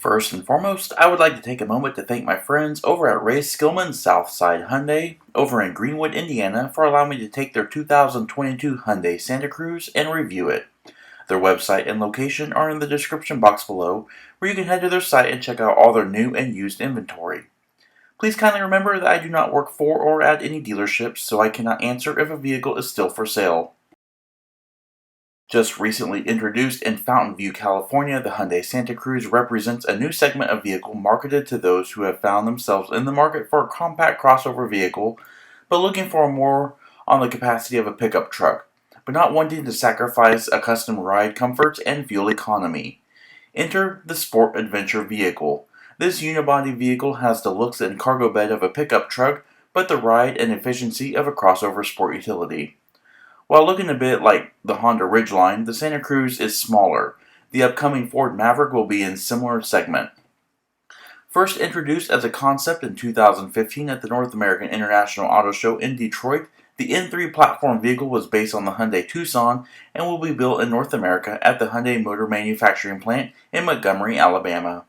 First and foremost, I would like to take a moment to thank my friends over at Ray Skillman Southside Hyundai over in Greenwood, Indiana for allowing me to take their 2022 Hyundai Santa Cruz and review it. Their website and location are in the description box below, where you can head to their site and check out all their new and used inventory. Please kindly remember that I do not work for or at any dealerships, so I cannot answer if a vehicle is still for sale. Just recently introduced in Fountain View, California, the Hyundai Santa Cruz represents a new segment of vehicle marketed to those who have found themselves in the market for a compact crossover vehicle, but looking for more on the capacity of a pickup truck, but not wanting to sacrifice a custom ride comforts and fuel economy. Enter the Sport Adventure vehicle. This unibody vehicle has the looks and cargo bed of a pickup truck, but the ride and efficiency of a crossover sport utility. While looking a bit like the Honda Ridgeline, the Santa Cruz is smaller. The upcoming Ford Maverick will be in similar segment. First introduced as a concept in 2015 at the North American International Auto Show in Detroit, the N3 platform vehicle was based on the Hyundai Tucson and will be built in North America at the Hyundai Motor Manufacturing Plant in Montgomery, Alabama.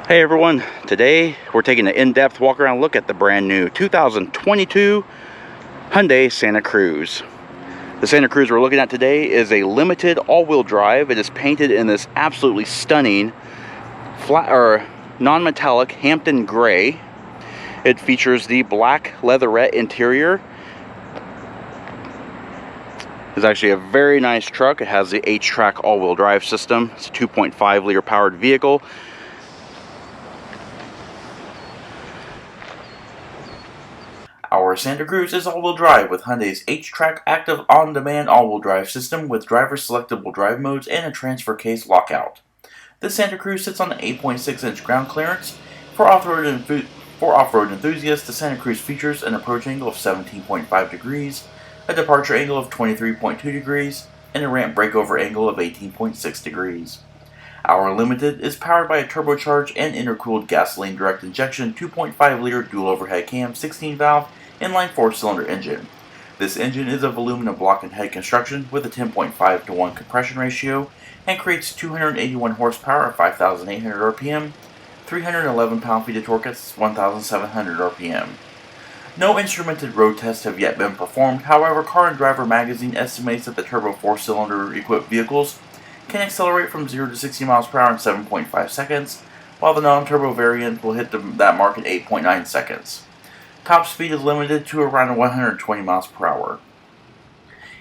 Hey everyone, today we're taking an in-depth walk around look at the brand new 2022 Hyundai Santa Cruz. The Santa Cruz we're looking at today is a limited all-wheel drive. It is painted in this absolutely stunning flat or non-metallic Hampton gray. It features the black leatherette interior. It's actually a very nice truck. It has the H-Track all-wheel drive system. It's a 2.5 liter powered vehicle. Our Santa Cruz is all-wheel drive with Hyundai's H-Track active on-demand all-wheel drive system with driver-selectable drive modes and a transfer case lockout. This Santa Cruz sits on an 8.6-inch ground clearance. For off-road enthusiasts, the Santa Cruz features an approach angle of 17.5 degrees, a departure angle of 23.2 degrees, and a ramp breakover angle of 18.6 degrees. Our Limited is powered by a turbocharged and intercooled gasoline direct injection 2.5 liter dual overhead cam 16 valve inline 4-cylinder engine. This engine is of aluminum block and head construction with a 10.5 to 1 compression ratio and creates 281 horsepower at 5,800 RPM, 311 pound-feet of torque at 1,700 RPM. No instrumented road tests have yet been performed. However, Car and Driver magazine estimates that the turbo 4-cylinder equipped vehicles can accelerate from 0 to 60 miles per hour in 7.5 seconds, while the non-turbo variant will hit that mark in 8.9 seconds. Top speed is limited to around 120 miles per hour.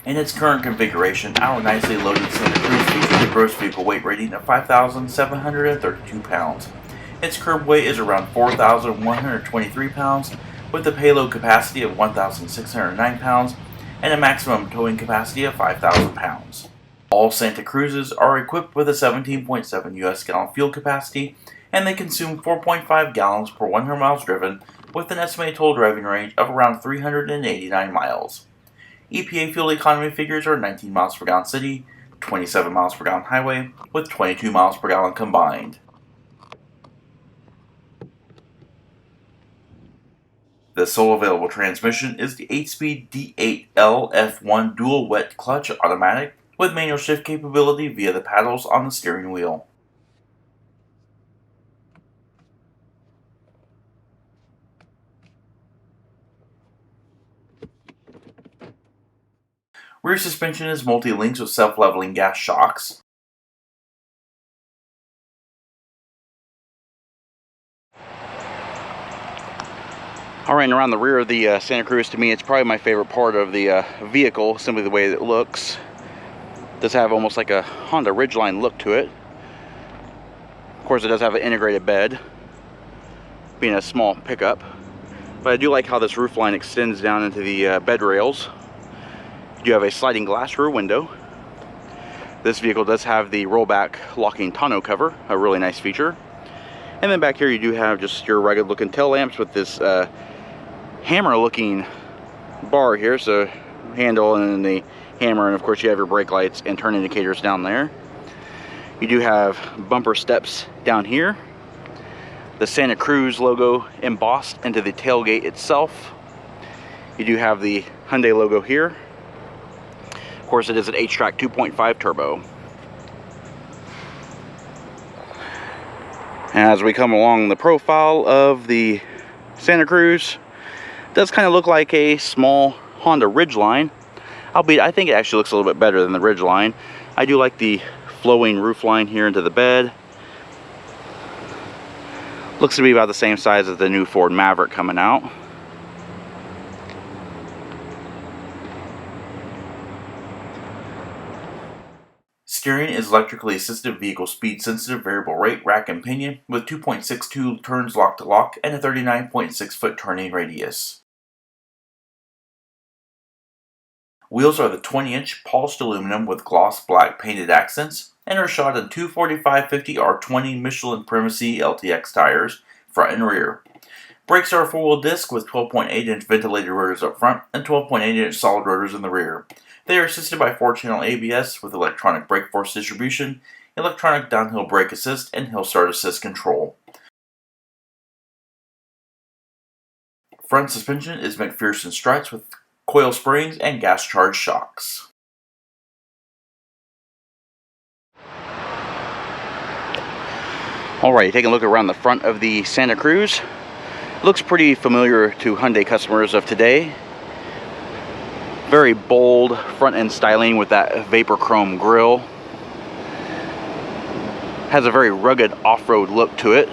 In its current configuration, our nicely loaded Santa Cruz features a gross vehicle weight rating of 5,732 pounds. Its curb weight is around 4,123 pounds, with a payload capacity of 1,609 pounds and a maximum towing capacity of 5,000 pounds. All Santa Cruzes are equipped with a 17.7 US gallon fuel capacity, and they consume 4.5 gallons per 100 miles driven, with an estimated total driving range of around 389 miles. EPA fuel economy figures are 19 miles per gallon city, 27 miles per gallon highway, with 22 miles per gallon combined. The sole available transmission is the 8-speed D8L F1 dual wet clutch automatic with manual shift capability via the paddles on the steering wheel. Rear suspension is multi-links with self-leveling gas shocks. Alright, and around the rear of the Santa Cruz, to me, it's probably my favorite part of the vehicle, simply the way that it looks. It does have almost like a Honda Ridgeline look to it. Of course, it does have an integrated bed, being a small pickup. but I do like how this roof line extends down into the bed rails. You do have a sliding glass rear window. This vehicle does have the rollback locking tonneau cover, a really nice feature. And then back here you do have just your rugged looking tail lamps with this hammer looking bar here, so handle and the hammer, and of course you have your brake lights and turn indicators down there. You do have bumper steps down here. The Santa Cruz logo embossed into the tailgate itself. You do have the Hyundai logo here. Of course, it is an H-Track 2.5 turbo. As we come along the profile of the Santa Cruz, it does kind of look like a small Honda Ridgeline, albeit I think it actually looks a little bit better than the Ridgeline. I do like the flowing roof line here into the bed. Looks to be about the same size as the new Ford Maverick coming out. Steering is electrically assisted vehicle speed sensitive variable rate rack and pinion with 2.62 turns lock to lock and a 39.6 foot turning radius. Wheels are the 20-inch polished aluminum with gloss black painted accents and are shod in 245/50 R20 Michelin Primacy LTX tires, front and rear. Brakes are a 4-wheel disc with 12.8-inch ventilated rotors up front and 12.8-inch solid rotors in the rear. They are assisted by 4-channel ABS with electronic brake force distribution, electronic downhill brake assist, and hill start assist control. Front suspension is McPherson struts with coil springs and gas charged shocks. Alright, taking a look around the front of the Santa Cruz. Looks pretty familiar to Hyundai customers of today. Very bold front end styling with that vapor chrome grille. Has a very rugged off-road look to it.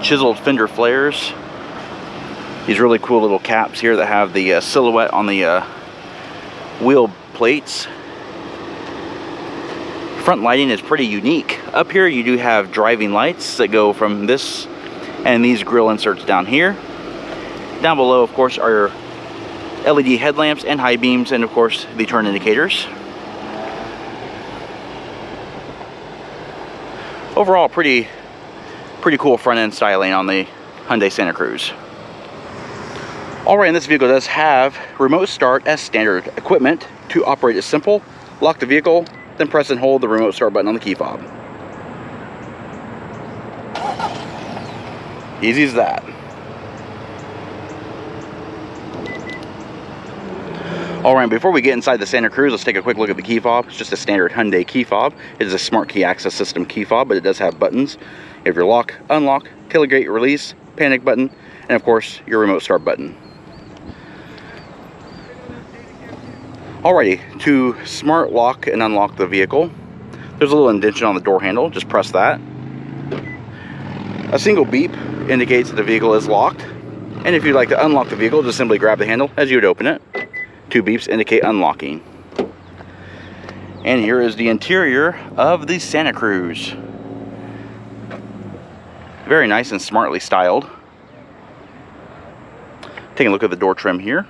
Chiseled fender flares. These really cool little caps here that have the silhouette on the wheel plates. Front lighting is pretty unique. Up here you do have driving lights that go from this and these grille inserts down here. Down below, of course, are your LED headlamps and high beams, and of course the turn indicators. Overall, pretty cool front end styling on the Hyundai Santa Cruz. Alright, and this vehicle does have remote start as standard equipment. To operate is simple. Lock the vehicle, then press and hold the remote start button on the key fob. Easy as that. Alright, before we get inside the Santa Cruz, let's take a quick look at the key fob. It's just a standard Hyundai key fob. It is a smart key access system key fob, but it does have buttons. You have your lock, unlock, tailgate release, panic button, and of course your remote start button. Alrighty, to smart lock and unlock the vehicle, there's a little indentation on the door handle. Just press that. A single beep indicates that the vehicle is locked, and if you'd like to unlock the vehicle, just simply grab the handle as you would open it. 2 beeps indicate unlocking. And here is the interior of the Santa Cruz. Very nice and smartly styled. Taking a look at the door trim here.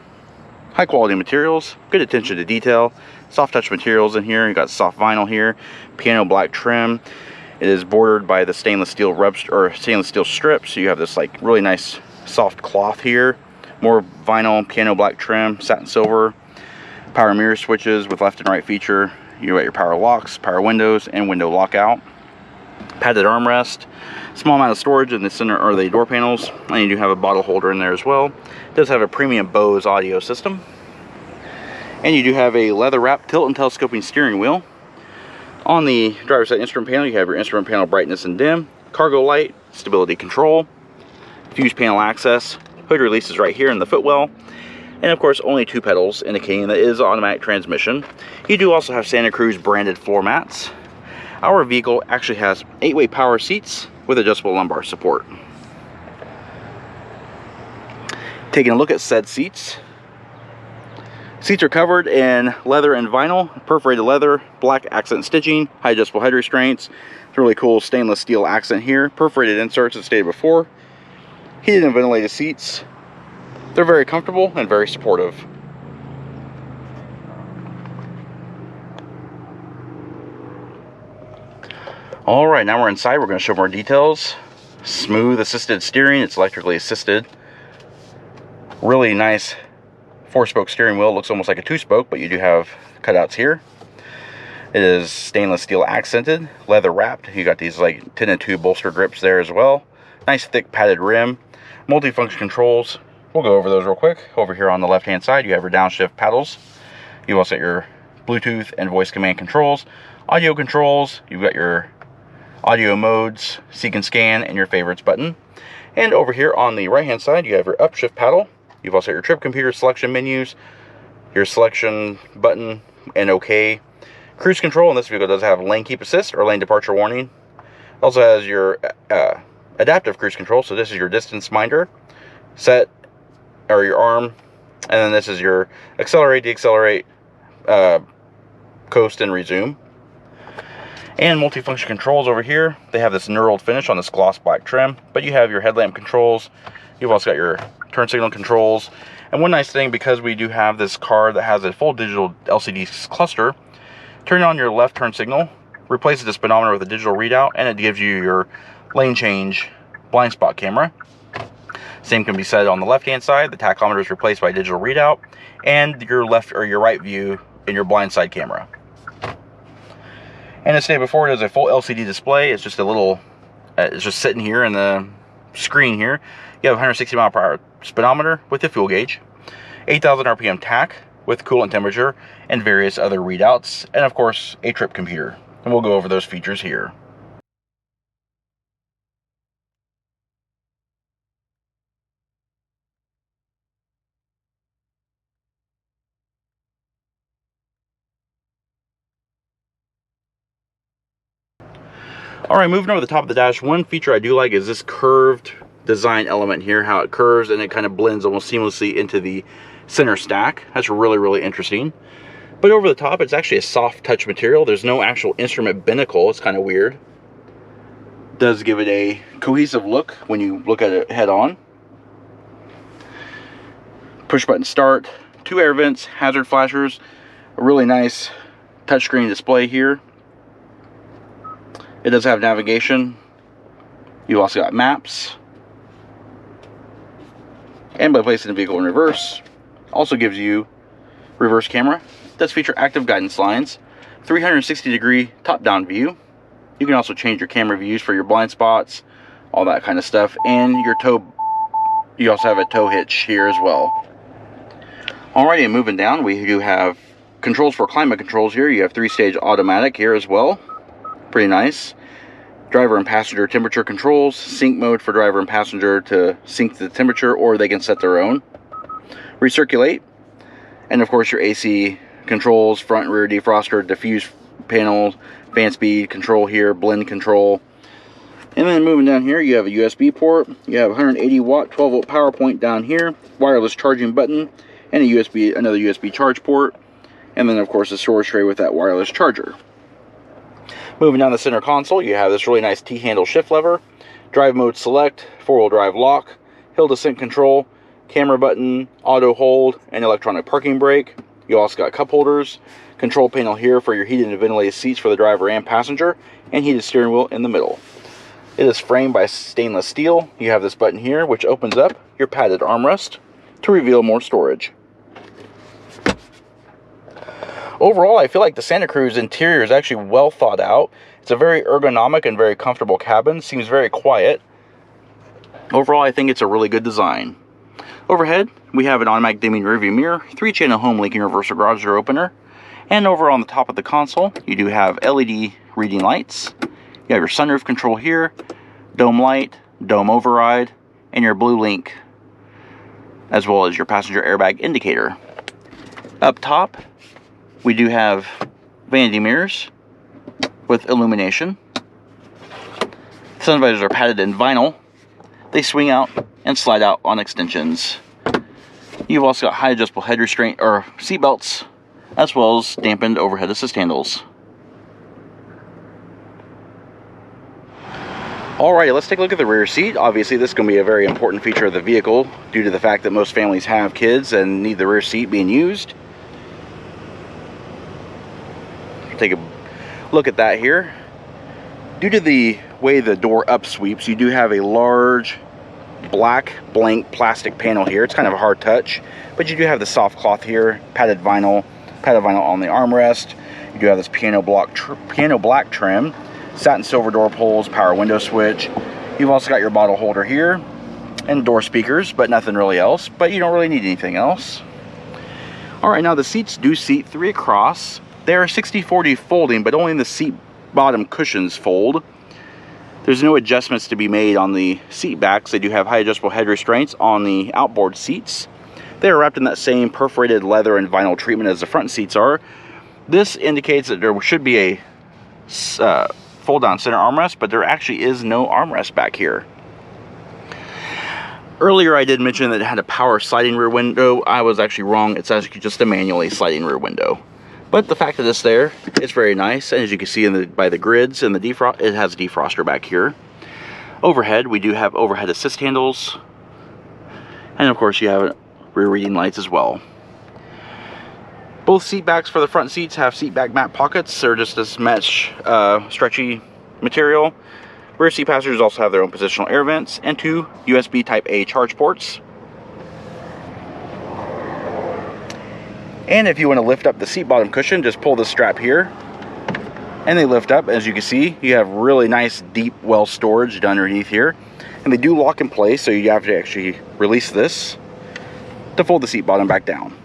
High quality materials, good attention to detail, soft touch materials in here. You got soft vinyl here, piano black trim. It is bordered by the stainless steel stainless steel strips. So you have this like really nice soft cloth here. More vinyl, piano black trim, satin silver, power mirror switches with left and right feature. You got your power locks, power windows, and window lockout. Padded armrest, small amount of storage in the center or the door panels, and you do have a bottle holder in there as well. It does have a premium Bose audio system, and you do have a leather wrap tilt and telescoping steering wheel. On the driver's side instrument panel, you have your instrument panel brightness and dim, cargo light, stability control, fuse panel access, hood release is right here in the footwell, and of course only 2 pedals indicating that it is automatic transmission. You do also have Santa Cruz branded floor mats. Our vehicle actually has 8-way power seats with adjustable lumbar support. Taking a look at said seats. Seats are covered in leather and vinyl, perforated leather, black accent stitching, high adjustable head restraints. It's a really cool stainless steel accent here. Perforated inserts as stated before. Heated and ventilated seats. They're very comfortable and very supportive. Alright, now we're inside. We're going to show more details. Smooth assisted steering. It's electrically assisted. Really nice 4-spoke steering wheel. It looks almost like a 2-spoke, but you do have cutouts here. It is stainless steel accented, leather wrapped. You got these like 10-2 bolster grips there as well. Nice thick padded rim. Multifunction controls. We'll go over those real quick. Over here on the left hand side, you have your downshift paddles. You also got your Bluetooth and voice command controls. Audio controls. You've got your audio modes, seek and scan, and your favorites button. And over here on the right hand side, you have your upshift paddle. You've also got your trip computer selection menus, your selection button, and OK. Cruise control, and this vehicle does have lane keep assist or lane departure warning. It also has your adaptive cruise control, so this is your distance minder, set, or your arm, and then this is your accelerate, decelerate, coast, and resume. And multifunction controls over here. They have this knurled finish on this gloss black trim, but you have your headlamp controls. You've also got your turn signal controls. And one nice thing, because we do have this car that has a full digital LCD cluster, turn on your left turn signal, replaces the speedometer with a digital readout, and it gives you your lane change blind spot camera. Same can be said on the left hand side. The tachometer is replaced by a digital readout, and your left or your right view in your blind side camera. And as stated before, it is a full LCD display. It's just a little, it's just sitting here in the screen here. You have 160 mile per hour speedometer with the fuel gauge, 8,000 RPM tach with coolant temperature, and various other readouts, and of course a trip computer. And we'll go over those features here. Alright, moving over to the top of the dash, one feature I do like is this curved design element here, how it curves and it kind of blends almost seamlessly into the center stack. That's really, really interesting. But over the top, it's actually a soft touch material. There's no actual instrument binnacle. It's kind of weird. Does give it a cohesive look when you look at it head on. Push button start, 2 air vents, hazard flashers, a really nice touchscreen display here. It does have navigation. You also got maps. And by placing the vehicle in reverse, also gives you reverse camera. It does feature active guidance lines, 360-degree top-down view. You can also change your camera views for your blind spots, all that kind of stuff. And your tow, you also have a tow hitch here as well. Alrighty, and moving down, we do have controls for climate controls here. You have 3-stage automatic here as well. Pretty nice. Driver and passenger temperature controls, sync mode for driver and passenger to sync the temperature, or they can set their own. Recirculate, and of course your AC controls, front and rear defroster, diffuse panel, fan speed control here, blend control. And then moving down here, you have a USB port. You have 180 watt 12 volt power point down here, wireless charging button, and another USB charge port. And then of course the storage tray with that wireless charger. Moving down the center console, you have this really nice T-handle shift lever, drive mode select, 4-wheel drive lock, hill descent control, camera button, auto hold, and electronic parking brake. You also got cup holders, control panel here for your heated and ventilated seats for the driver and passenger, and heated steering wheel in the middle. It is framed by stainless steel. You have this button here which opens up your padded armrest to reveal more storage. Overall, I feel like the Santa Cruz interior is actually well thought out. It's a very ergonomic and very comfortable cabin. Seems very quiet. Overall, I think it's a really good design. Overhead, we have an automatic dimming rearview mirror, 3-channel home linking reverser garage door opener, and over on the top of the console, you do have LED reading lights. You have your sunroof control here, dome light, dome override, and your blue link, as well as your passenger airbag indicator. Up top, we do have vanity mirrors with illumination. Sun visors are padded in vinyl. They swing out and slide out on extensions. You've also got high adjustable head restraint or seat belts, as well as dampened overhead assist handles. Alright, let's take a look at the rear seat. Obviously, this is going to be a very important feature of the vehicle due to the fact that most families have kids and need the rear seat being used. Take a look at that here. Due to the way the door up sweeps, you do have a large black blank plastic panel here. It's kind of a hard touch, but you do have the soft cloth here, padded vinyl on the armrest. You do have this piano black trim, satin silver door pulls, power window switch. You've also got your bottle holder here and door speakers, but nothing really else. But you don't really need anything else. All right, now the seats do seat 3 across. They are 60/40 folding, but only the seat bottom cushions fold. There's no adjustments to be made on the seat backs. They do have high adjustable head restraints on the outboard seats. They are wrapped in that same perforated leather and vinyl treatment as the front seats are. This indicates that there should be a fold down center armrest, but there actually is no armrest back here. Earlier I did mention that it had a power sliding rear window. I was actually wrong. It's actually just a manually sliding rear window. But the fact that it's there, it's very nice. And as you can see by the grids and the defrost, it has a defroster back here. Overhead, we do have overhead assist handles. And of course you have rear reading lights as well. Both seat backs for the front seats have seat back mat pockets. They're just this mesh stretchy material. Rear seat passengers also have their own positional air vents and 2 USB Type A charge ports. And if you want to lift up the seat bottom cushion, just pull this strap here and they lift up. As you can see, you have really nice deep well storage underneath here, and they do lock in place, so you have to actually release this to fold the seat bottom back down.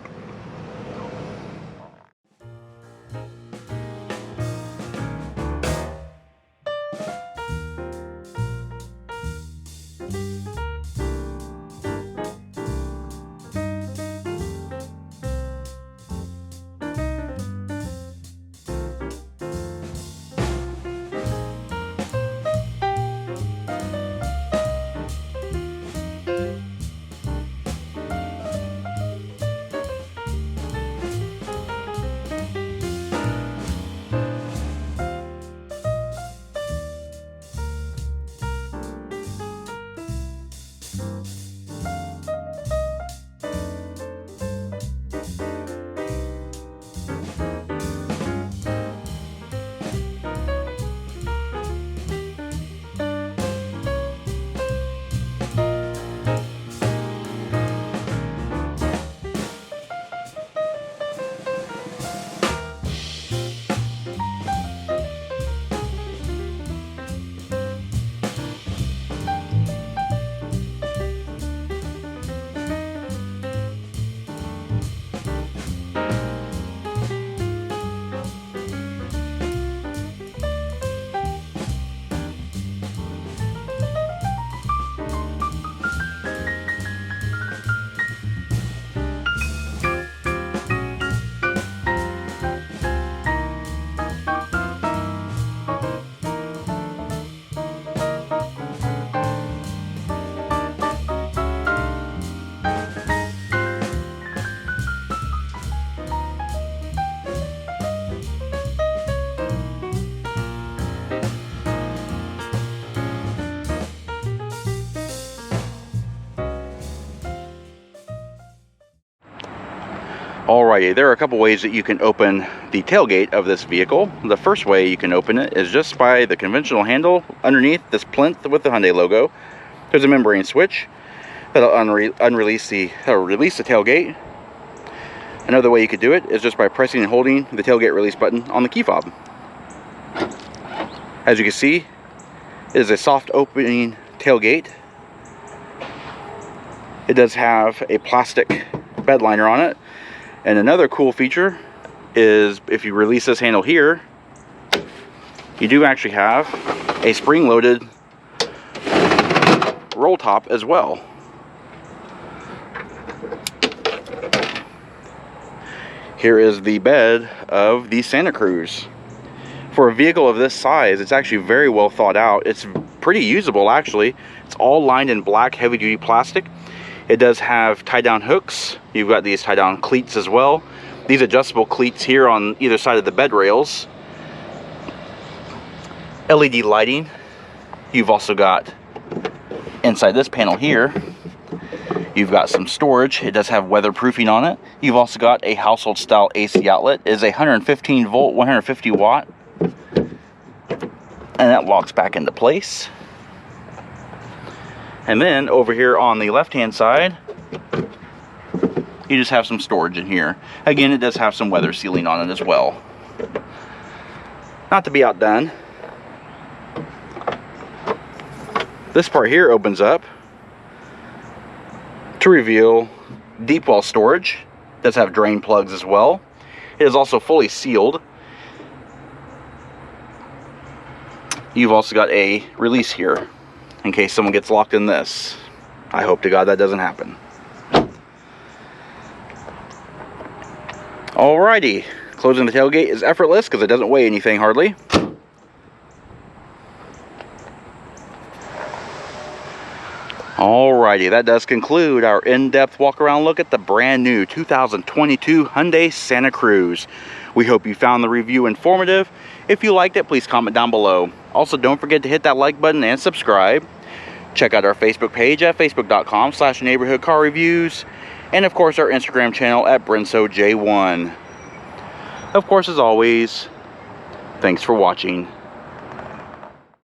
Alrighty, there are a couple ways that you can open the tailgate of this vehicle. The first way you can open it is just by the conventional handle underneath this plinth with the Hyundai logo. There's a membrane switch that'll release the tailgate. Another way you could do it is just by pressing and holding the tailgate release button on the key fob. As you can see, it is a soft opening tailgate. It does have a plastic bed liner on it. And another cool feature is if you release this handle here, you do actually have a spring-loaded roll top as well. Here is the bed of the Santa Cruz. For a vehicle of this size, it's actually very well thought out. It's pretty usable actually. It's all lined in black heavy-duty plastic. It does have tie-down hooks. You've got these tie-down cleats as well. These adjustable cleats here on either side of the bed rails. LED lighting. You've also got inside this panel here, you've got some storage. It does have weatherproofing on it. You've also got a household style AC outlet. It is a 115 volt, 150 watt. And that locks back into place. And then over here on the left hand side, you just have some storage in here. Again, it does have some weather sealing on it as well. Not to be outdone, this part here opens up to reveal deep well storage. It does have drain plugs as well. It is also fully sealed. You've also got a release here in case someone gets locked in this. I hope to God that doesn't happen. Alrighty, closing the tailgate is effortless because it doesn't weigh anything hardly. Alrighty, that does conclude our in-depth walk-around look at the brand new 2022 Hyundai Santa Cruz. We hope you found the review informative. If you liked it, please comment down below. Also, don't forget to hit that like button and subscribe. Check out our Facebook page at facebook.com/neighborhoodcarreviews. And of course, our Instagram channel at BrensoJ1. Of course, as always, thanks for watching.